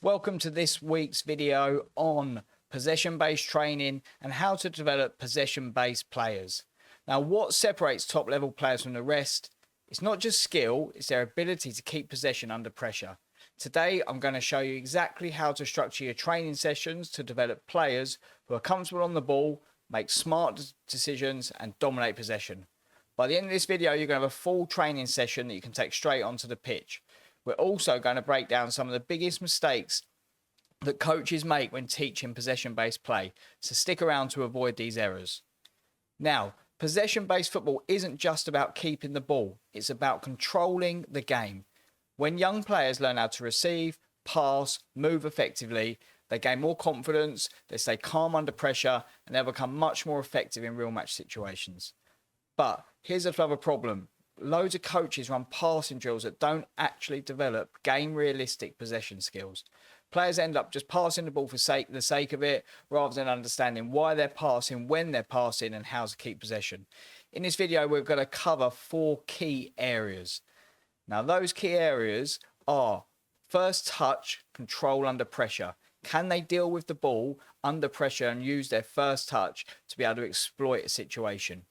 Welcome to this week's video on possession-based training and how to develop possession-based players. Now, what separates top-level players from the rest? It's not just skill, it's their ability to keep possession under pressure. Today, I'm going to show you exactly how to structure your training sessions to develop players who are comfortable on the ball, make smart decisions, and dominate possession. By the end of this video, you're going to have a full training session that you can take straight onto the pitch. We're also going to break down some of the biggest mistakes that coaches make when teaching possession-based play. So stick around to avoid these errors. Now, possession-based football isn't just about keeping the ball. It's about controlling the game. When young players learn how to receive, pass, move effectively, they gain more confidence, they stay calm under pressure, and they'll become much more effective in real match situations. But here's another problem. Loads of coaches run passing drills that don't actually develop game-realistic possession skills. Players end up just passing the ball for the sake of it, rather than understanding why they're passing, when they're passing, and how to keep possession. In this video, we're going to cover 4 key areas. Now, those key areas are first touch, control under pressure. Can they deal with the ball under pressure and use their first touch to be able to exploit a situation?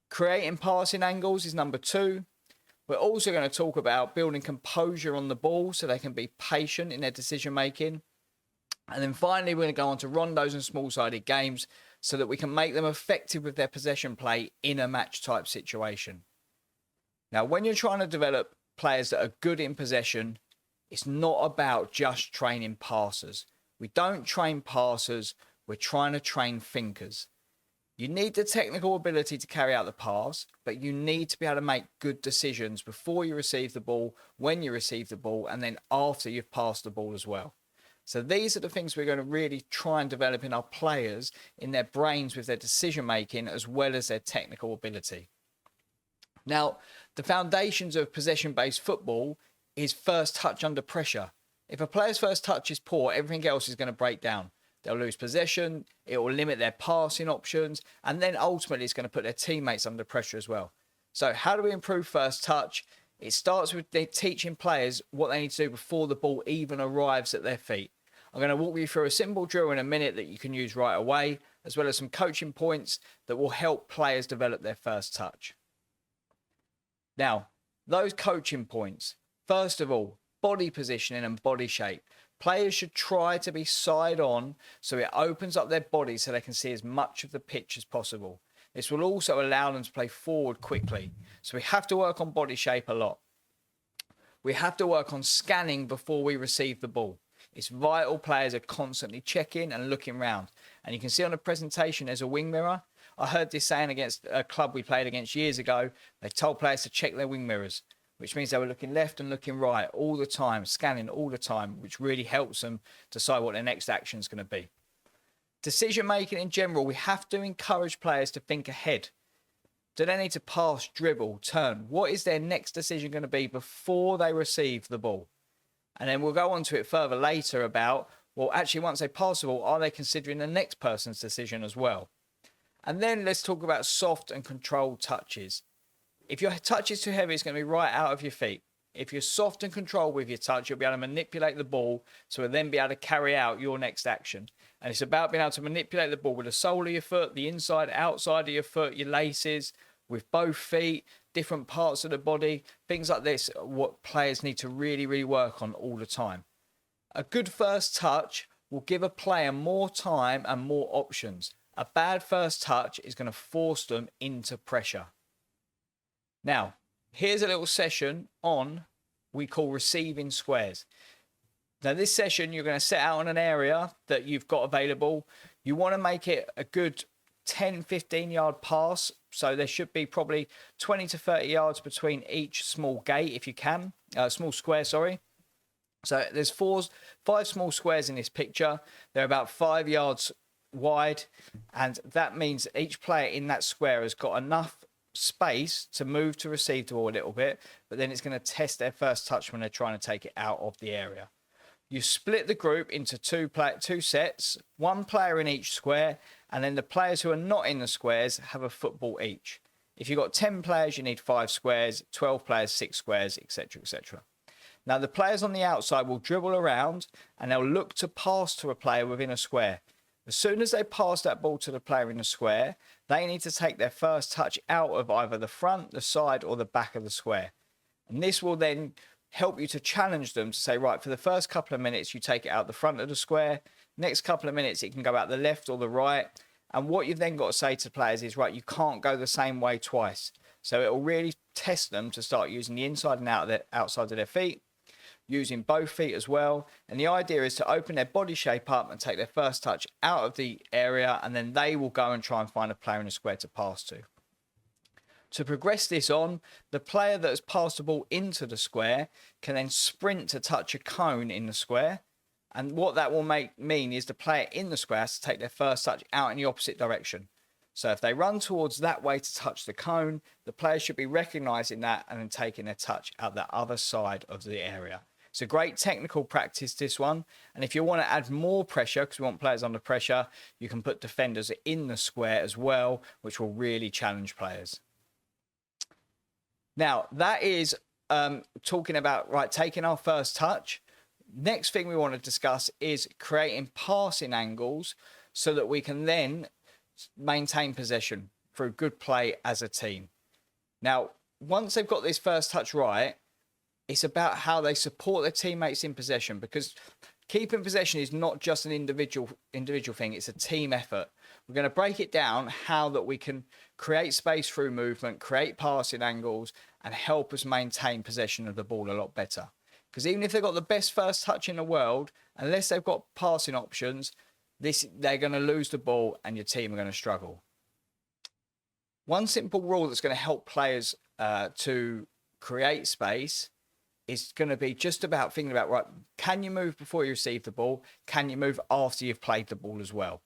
Creating passing angles is number 2. We're also going to talk about building composure on the ball so they can be patient in their decision making. And then finally, we're going to go on to rondos and small-sided games so that we can make them effective with their possession play in a match type situation. Now, when you're trying to develop players that are good in possession, it's not about just training passers. We don't train passers, we're trying to train thinkers. You need the technical ability to carry out the pass, but you need to be able to make good decisions before you receive the ball, when you receive the ball, and then after you've passed the ball as well. So these are the things we're going to really try and develop in our players, in their brains with their decision making, as well as their technical ability. Now, the foundations of possession-based football is first touch under pressure. If a player's first touch is poor, everything else is going to break down. They'll lose possession, it will limit their passing options, and then ultimately it's going to put their teammates under pressure as well. So how do we improve first touch? It starts with teaching players what they need to do before the ball even arrives at their feet. I'm going to walk you through a simple drill in a minute that you can use right away, as well as some coaching points that will help players develop their first touch. Now, those coaching points, first of all, body positioning and body shape. Players should try to be side on so it opens up their body so they can see as much of the pitch as possible. This will also allow them to play forward quickly. So we have to work on body shape a lot. We have to work on scanning before we receive the ball. It's vital players are constantly checking and looking round. And you can see on the presentation there's a wing mirror. I heard this saying against a club we played against years ago. They told players to check their wing mirrors, which means they were looking left and looking right all the time, scanning all the time, which really helps them decide what their next action is going to be. Decision making in general, we have to encourage players to think ahead. Do they need to pass, dribble, turn? What is their next decision going to be before they receive the ball? And then we'll go on to it further later about, well, actually, once they pass the ball, are they considering the next person's decision as well? And then let's talk about soft and controlled touches. If your touch is too heavy, it's going to be right out of your feet. If you're soft and controlled with your touch, you'll be able to manipulate the ball so you'll then be able to carry out your next action. And it's about being able to manipulate the ball with the sole of your foot, the inside, outside of your foot, your laces, with both feet, different parts of the body. Things like this are what players need to really, really work on all the time. A good first touch will give a player more time and more options. A bad first touch is going to force them into pressure. Now, here's a little session on we call receiving squares. Now, this session, you're going to set out on an area that you've got available. You want to make it a good 10, 15 yard pass. So there should be probably 20 to 30 yards between each small gate, if you can. Small square, sorry. So there's 5 small squares in this picture. They're about 5 yards wide. And that means each player in that square has got enough space to move to receive the ball a little bit, but then it's going to test their first touch when they're trying to take it out of the area. You split the group into two sets, 1 player in each square, and then the players who are not in the squares have a football each. If you've got 10 players, you need 5 squares, 12 players, 6 squares, etc., etc. Now, the players on the outside will dribble around and they'll look to pass to a player within a square. As soon as they pass that ball to the player in the square, they need to take their first touch out of either the front, the side, or the back of the square. And this will then help you to challenge them to say, right, for the first couple of minutes, you take it out the front of the square. Next couple of minutes, it can go out the left or the right. And what you've then got to say to players is, right, you can't go the same way twice. So it will really test them to start using the inside and outside of their feet, using both feet as well. And the idea is to open their body shape up and take their first touch out of the area, and then they will go and try and find a player in the square to pass to. To progress this on, the player that has passed the ball into the square can then sprint to touch a cone in the square. And what that will mean is the player in the square has to take their first touch out in the opposite direction. So if they run towards that way to touch the cone, the player should be recognising that and then taking their touch out the other side of the area. It's a great technical practice, this one. And if you want to add more pressure, because we want players under pressure, you can put defenders in the square as well, which will really challenge players. Now, that is talking about, right, taking our first touch. Next thing we want to discuss is creating passing angles so that we can then maintain possession through good play as a team. Now, once they've got this first touch right, it's about how they support their teammates in possession, because keeping possession is not just an individual thing, it's a team effort. We're going to break it down how that we can create space through movement, create passing angles, and help us maintain possession of the ball a lot better. Because even if they've got the best first touch in the world, unless they've got passing options, they're going to lose the ball and your team are going to struggle. One simple rule that's going to help players to create space is going to be just about thinking about, right, can you move before you receive the ball? Can you move after you've played the ball as well?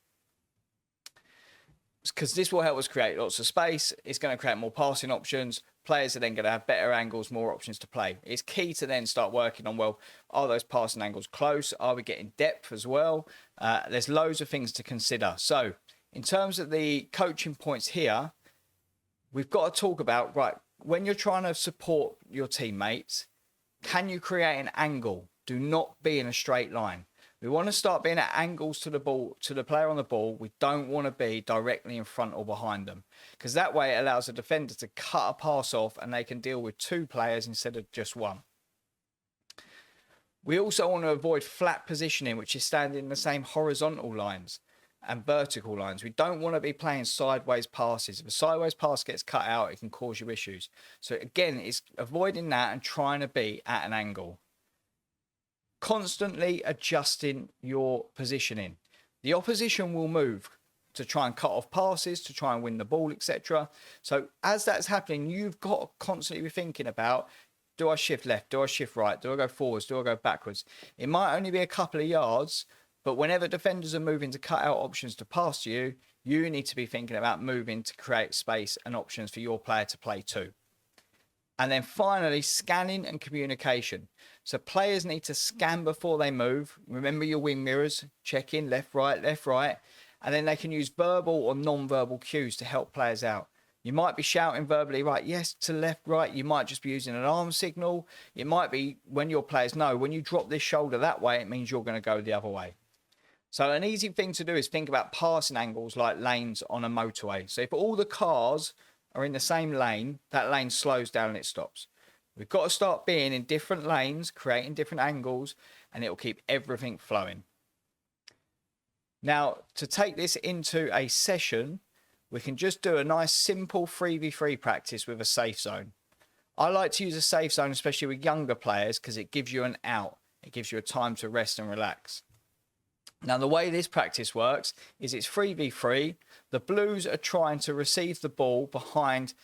Because this will help us create lots of space. It's going to create more passing options. Players are then going to have better angles, more options to play. It's key to then start working on, well, are those passing angles close? Are we getting depth as well? There's loads of things to consider. So in terms of the coaching points here, we've got to talk about, right, when you're trying to support your teammates, can you create an angle? Do not be in a straight line. We want to start being at angles to the ball, to the player on the ball. We don't want to be directly in front or behind them, because that way it allows the defender to cut a pass off and they can deal with two players instead of just one. We also want to avoid flat positioning, which is standing in the same horizontal lines and vertical lines. We don't want to be playing sideways passes. If a sideways pass gets cut out, it can cause you issues. So again, it's avoiding that and trying to be at an angle. Constantly adjusting your positioning. The opposition will move to try and cut off passes, to try and win the ball, etc. So as that's happening, you've got to constantly be thinking about, do I shift left? Do I shift right? Do I go forwards? Do I go backwards? It might only be a couple of yards, but whenever defenders are moving to cut out options to pass to you, you need to be thinking about moving to create space and options for your player to play too. And then finally, scanning and communication. So players need to scan before they move. Remember your wing mirrors, check in, left, right, and then they can use verbal or non-verbal cues to help players out. You might be shouting verbally, right, yes, to left, right. You might just be using an arm signal. It might be when your players know, when you drop this shoulder that way, it means you're going to go the other way. So an easy thing to do is think about passing angles like lanes on a motorway. So if all the cars are in the same lane, that lane slows down and it stops. We've got to start being in different lanes, creating different angles, and it will keep everything flowing. Now, to take this into a session, we can just do a nice simple 3v3 practice with a safe zone. I like to use a safe zone, especially with younger players, because it gives you an out. It gives you a time to rest and relax. Now, the way this practice works is it's 3v3. The Blues are trying to receive the ball behind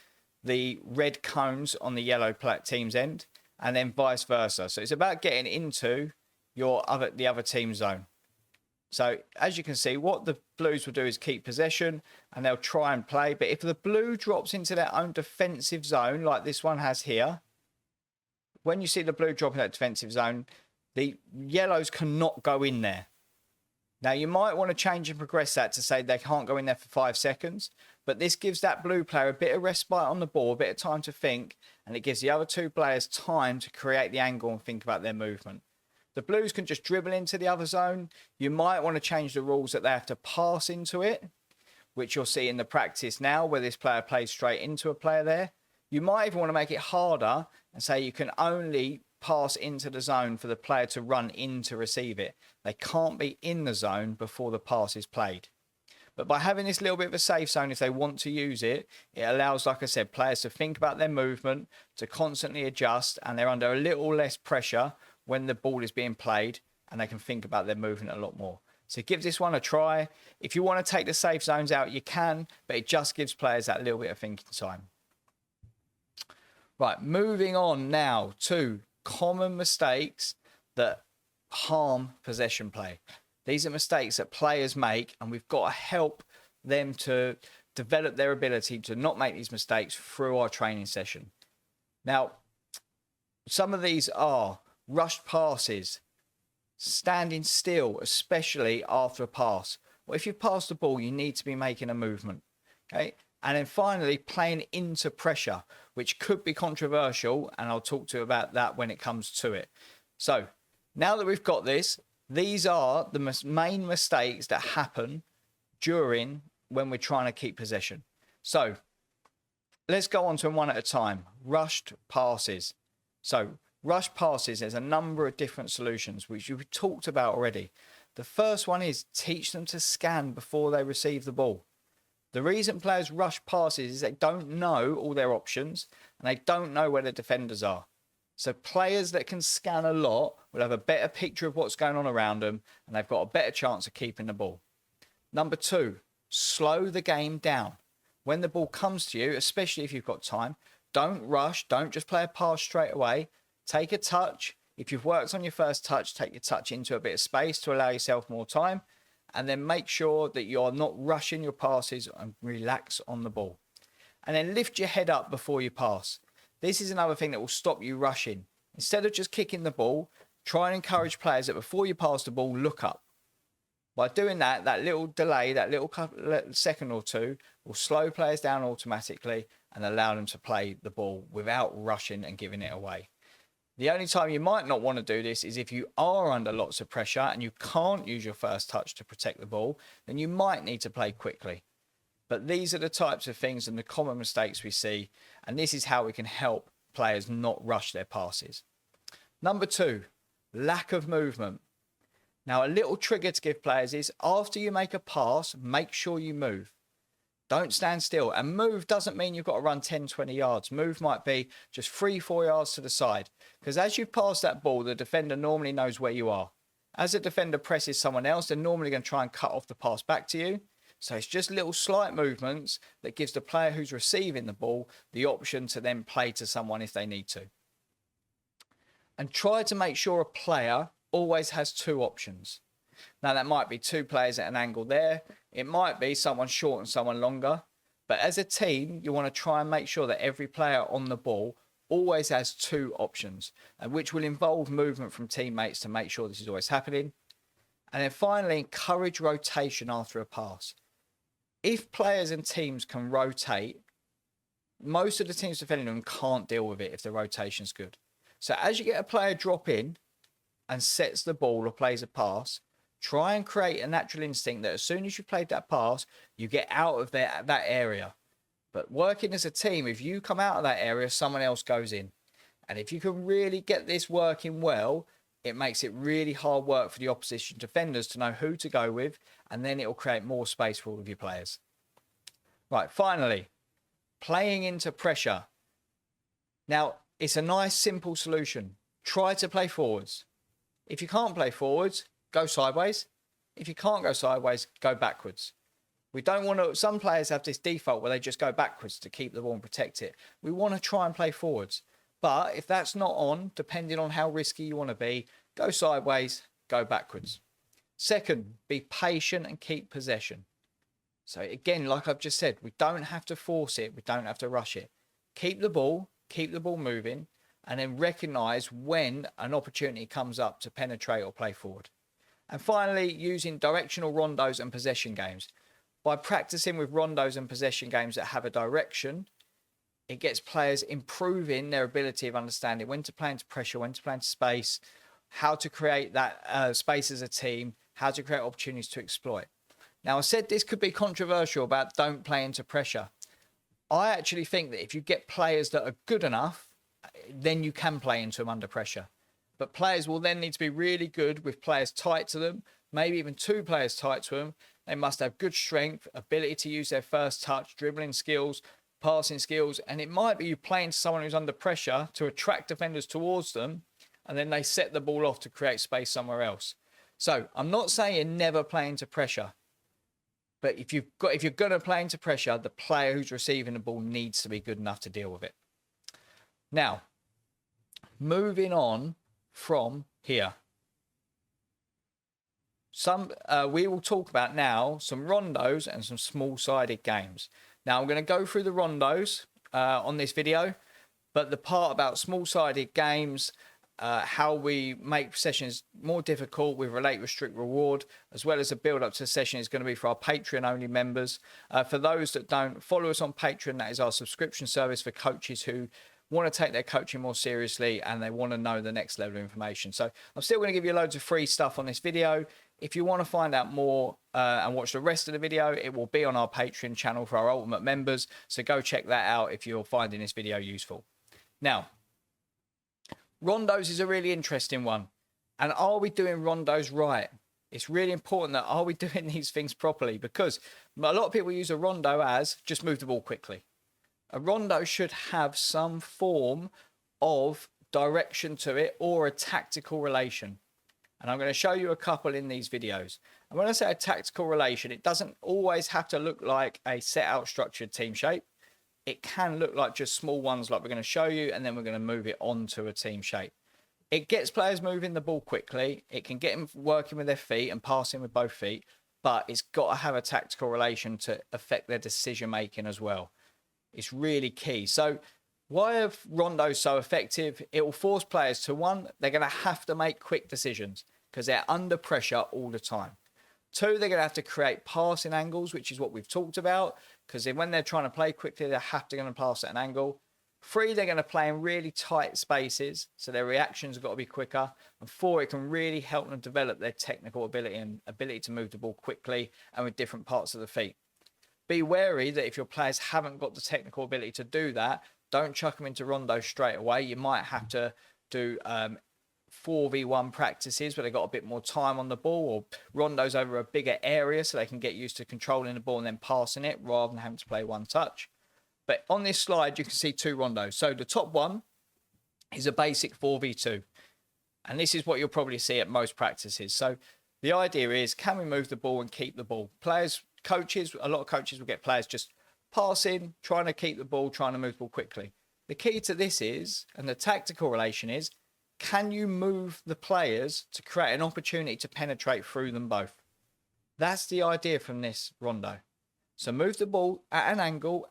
the red cones on the yellow team's end, and then vice versa. So it's about getting into the other team's zone. So as you can see, what the Blues will do is keep possession and they'll try and play. But if the blue drops into their own defensive zone, like this one has here, when you see the blue drop in that defensive zone, the yellows cannot go in there. Now, you might want to change and progress that to say they can't go in there for 5 seconds, but this gives that blue player a bit of respite on the ball, a bit of time to think, and it gives the other 2 players time to create the angle and think about their movement. The blues can just dribble into the other zone. You might want to change the rules that they have to pass into it, which you'll see in the practice now where this player plays straight into a player there. You might even want to make it harder and say you can only pass into the zone for the player to run in to receive it. They can't be in the zone before the pass is played. But by having this little bit of a safe zone, if they want to use it, it allows, like I said, players to think about their movement, to constantly adjust, and they're under a little less pressure when the ball is being played, and they can think about their movement a lot more. So give this one a try. If you want to take the safe zones out, you can, but it just gives players that little bit of thinking time. Right, moving on now to common mistakes that harm possession play. These are mistakes that players make, and we've got to help them to develop their ability to not make these mistakes through our training session. Now, some of these are rushed passes, standing still, especially after a pass. Well, if you've passed the ball, you need to be making a movement. Okay. And then finally, playing into pressure, which could be controversial, and I'll talk to you about that when it comes to it. So now that we've got this, these are the main mistakes that happen during when we're trying to keep possession. So let's go on to them one at a time. Rushed passes. So rushed passes, there's a number of different solutions, which we've talked about already. The first one is teach them to scan before they receive the ball. The reason players rush passes is they don't know all their options and they don't know where the defenders are. So players that can scan a lot will have a better picture of what's going on around them, and they've got a better chance of keeping the ball. Number 2, slow the game down. When the ball comes to you, especially if you've got time, don't rush. Don't just play a pass straight away. Take a touch. If you've worked on your first touch, take your touch into a bit of space to allow yourself more time. And then make sure that you're not rushing your passes and relax on the ball. And then lift your head up before you pass. This is another thing that will stop you rushing. Instead of just kicking the ball, try and encourage players that before you pass the ball, look up. By doing that, that little delay, that little second or two, will slow players down automatically and allow them to play the ball without rushing and giving it away. The only time you might not want to do this is if you are under lots of pressure and you can't use your first touch to protect the ball, then you might need to play quickly. But these are the types of things and the common mistakes we see, and this is how we can help players not rush their passes. Number 2, lack of movement. Now, a little trigger to give players is after you make a pass, make sure you move. Don't stand still. And move doesn't mean you've got to run 10, 20 yards. Move might be just 3, 4 yards to the side. Because as you pass that ball, the defender normally knows where you are. As the defender presses someone else, they're normally going to try and cut off the pass back to you. So it's just little slight movements that gives the player who's receiving the ball the option to then play to someone if they need to. And try to make sure a player always has 2 options. Now, that might be 2 players at an angle there. It might be someone short and someone longer. But as a team, you want to try and make sure that every player on the ball always has 2 options, and which will involve movement from teammates to make sure this is always happening. And then finally, encourage rotation after a pass. If players and teams can rotate, most of the teams defending them can't deal with it if the rotation's good. So as you get a player drop in and sets the ball or plays a pass, try and create a natural instinct that as soon as you've played that pass, you get out of that area. But working as a team, if you come out of that area, someone else goes in. And if you can really get this working well, it makes it really hard work for the opposition defenders to know who to go with, and then it will create more space for all of your players. Right, finally, playing into pressure. Now, it's a nice, simple solution. Try to play forwards. If you can't play forwards, go sideways. If you can't go sideways, go backwards. We don't want to, some players have this default where they just go backwards to keep the ball and protect it. We want to try and play forwards. But if that's not on, depending on how risky you want to be, go sideways, go backwards. Second, be patient and keep possession. So again, like I've just said, we don't have to force it. We don't have to rush it. Keep the ball moving, and then recognize when an opportunity comes up to penetrate or play forward. And finally, using directional rondos and possession games. By practicing with rondos and possession games that have a direction, it gets players improving their ability of understanding when to play into pressure, when to play into space, how to create that space as a team, how to create opportunities to exploit. Now, I said this could be controversial about don't play into pressure. I actually think that if you get players that are good enough, then you can play into them under pressure. But players will then need to be really good with players tight to them, maybe even two players tight to them. They must have good strength, ability to use their first touch, dribbling skills, passing skills. And it might be you playing to someone who's under pressure to attract defenders towards them, and then they set the ball off to create space somewhere else. So I'm not saying never play into pressure. But if you're going to play into pressure, the player who's receiving the ball needs to be good enough to deal with it. Now, moving on from here. We will talk about now some rondos and some small-sided games. Now, I'm going to go through the rondos on this video, but the part about small-sided games, how we make sessions more difficult with relate, restrict, reward, as well as a build up to the session is going to be for our Patreon only members. For those that don't follow us on Patreon, that is our subscription service for coaches who want to take their coaching more seriously and they want to know the next level of information. So I'm still going to give you loads of free stuff on this video. If you want to find out more and watch the rest of the video, it will be on our Patreon channel for our ultimate members. So go check that out if you're finding this video useful. Now, rondos is a really interesting one. And are we doing rondos right? It's really important that are we doing these things properly? Because a lot of people use a rondo as just move the ball quickly. A rondo should have some form of direction to it or a tactical relation. And I'm going to show you a couple in these videos. And when I say a tactical relation, it doesn't always have to look like a set out structured team shape. It can look like just small ones like we're going to show you, and then we're going to move it on to a team shape. It gets players moving the ball quickly. It can get them working with their feet and passing with both feet, but it's got to have a tactical relation to affect their decision making as well. It's really key. So why are rondos so effective? It will force players to, one, they're going to have to make quick decisions because they're under pressure all the time. Two, they're going to have to create passing angles, which is what we've talked about, because when they're trying to play quickly, they have to pass at an angle. Three, they're going to play in really tight spaces, so their reactions have got to be quicker. And four, it can really help them develop their technical ability and ability to move the ball quickly and with different parts of the feet. Be wary that if your players haven't got the technical ability to do that, don't chuck them into rondos straight away. You might have to do 4v1 practices where they've got a bit more time on the ball, or rondos over a bigger area so they can get used to controlling the ball and then passing it rather than having to play one touch. But on this slide, you can see two rondos. So the top one is a basic 4v2. And this is what you'll probably see at most practices. So the idea is, can we move the ball and keep the ball? Coaches, a lot of coaches will get players just passing, trying to keep the ball, trying to move the ball quickly. The key to this is, and the tactical relation is, can you move the players to create an opportunity to penetrate through them both? That's the idea from this rondo. So move the ball at an angle,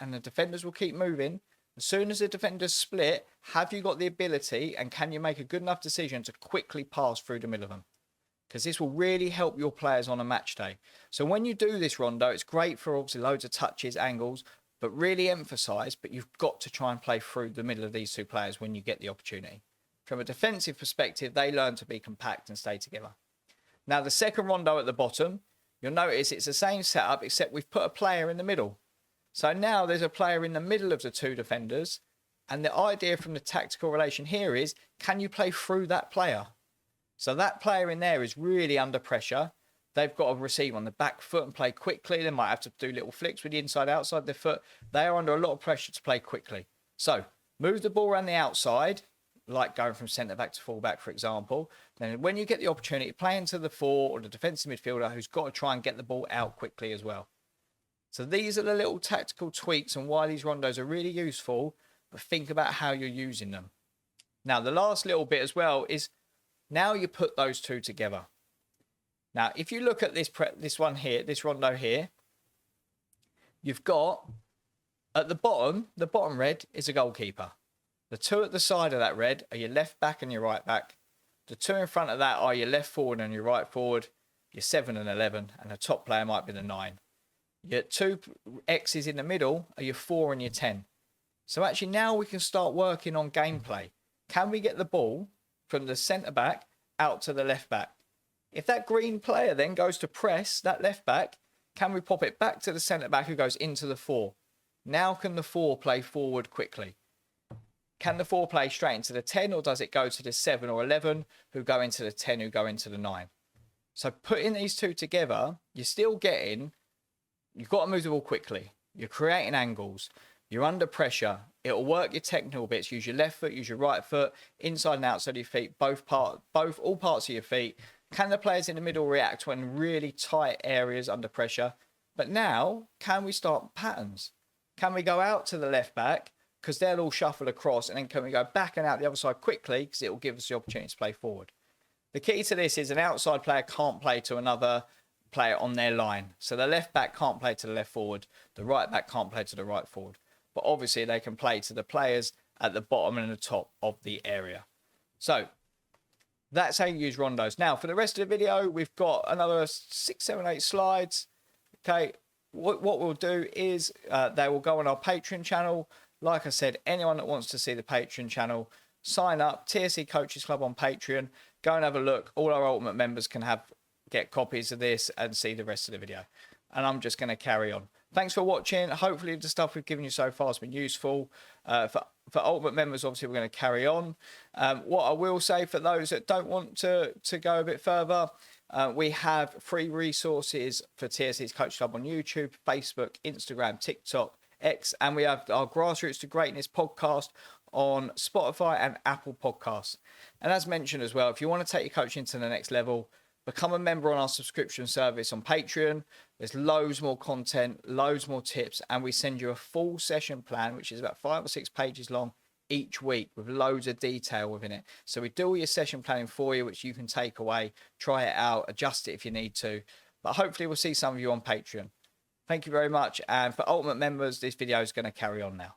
and the defenders will keep moving. As soon as the defenders split, have you got the ability and can you make a good enough decision to quickly pass through the middle of them? Because this will really help your players on a match day. So when you do this rondo, it's great for obviously loads of touches, angles, but really emphasize, but you've got to try and play through the middle of these two players when you get the opportunity. From a defensive perspective, they learn to be compact and stay together. Now, the second rondo at the bottom, you'll notice it's the same setup, except we've put a player in the middle. So now there's a player in the middle of the two defenders. And the idea from the tactical relation here is, can you play through that player? So that player in there is really under pressure. They've got to receive on the back foot and play quickly. They might have to do little flicks with the inside, outside their foot. They are under a lot of pressure to play quickly. So move the ball around the outside, like going from centre back to full back, for example. Then when you get the opportunity, play into the four or the defensive midfielder who's got to try and get the ball out quickly as well. So these are the little tactical tweaks and why these rondos are really useful, but think about how you're using them. Now, the last little bit as well is now you put those two together. Now, if you look at this one here, this rondo here, you've got at the bottom red is a goalkeeper. The two at the side of that red are your left back and your right back. The 2 in front of that are your left forward and your right forward, your 7 and 11, and the top player might be the 9. Your 2 X's in the middle are your 4 and your 10. So actually now we can start working on gameplay. Can we get the ball from the centre back out to the left back? If that green player then goes to press that left back, can we pop it back to the centre back who goes into the 4? Now can the 4 play forward quickly? Can the 4 play straight into the 10, or does it go to the 7 or 11 who go into the 10 who go into the 9? So putting these 2 together, you're still getting, you've got to move the ball quickly. You're creating angles. You're under pressure. It'll work your technical bits. Use your left foot, use your right foot, inside and outside of your feet, all parts of your feet. Can the players in the middle react when really tight areas under pressure? But now, can we start patterns? Can we go out to the left back because they'll all shuffle across, and then can we go back and out the other side quickly because it will give us the opportunity to play forward? The key to this is an outside player can't play to another player on their line. So the left back can't play to the left forward. The right back can't play to the right forward. But obviously they can play to the players at the bottom and the top of the area. So that's how you use rondos. Now, for the rest of the video, we've got another 6, 7, 8 slides. Okay, what we'll do is they will go on our Patreon channel. Like I said, anyone that wants to see the Patreon channel, sign up, TSC Coaches Club on Patreon. Go and have a look. All our Ultimate members can get copies of this and see the rest of the video. And I'm just going to carry on. Thanks for watching. Hopefully the stuff we've given you so far has been useful. For Ultimate members, obviously, we're going to carry on. What I will say for those that don't want to go a bit further, we have free resources for TSC's Coach Club on YouTube, Facebook, Instagram, TikTok, X, and we have our Grassroots to Greatness podcast on Spotify and Apple Podcasts. And as mentioned as well, if you want to take your coaching to the next level, become a member on our subscription service on Patreon. There's loads more content, loads more tips, and we send you a full session plan, which is about 5 or 6 pages long each week with loads of detail within it. So we do all your session planning for you, which you can take away, try it out, adjust it if you need to. But hopefully we'll see some of you on Patreon. Thank you very much. And for Ultimate members, this video is going to carry on now.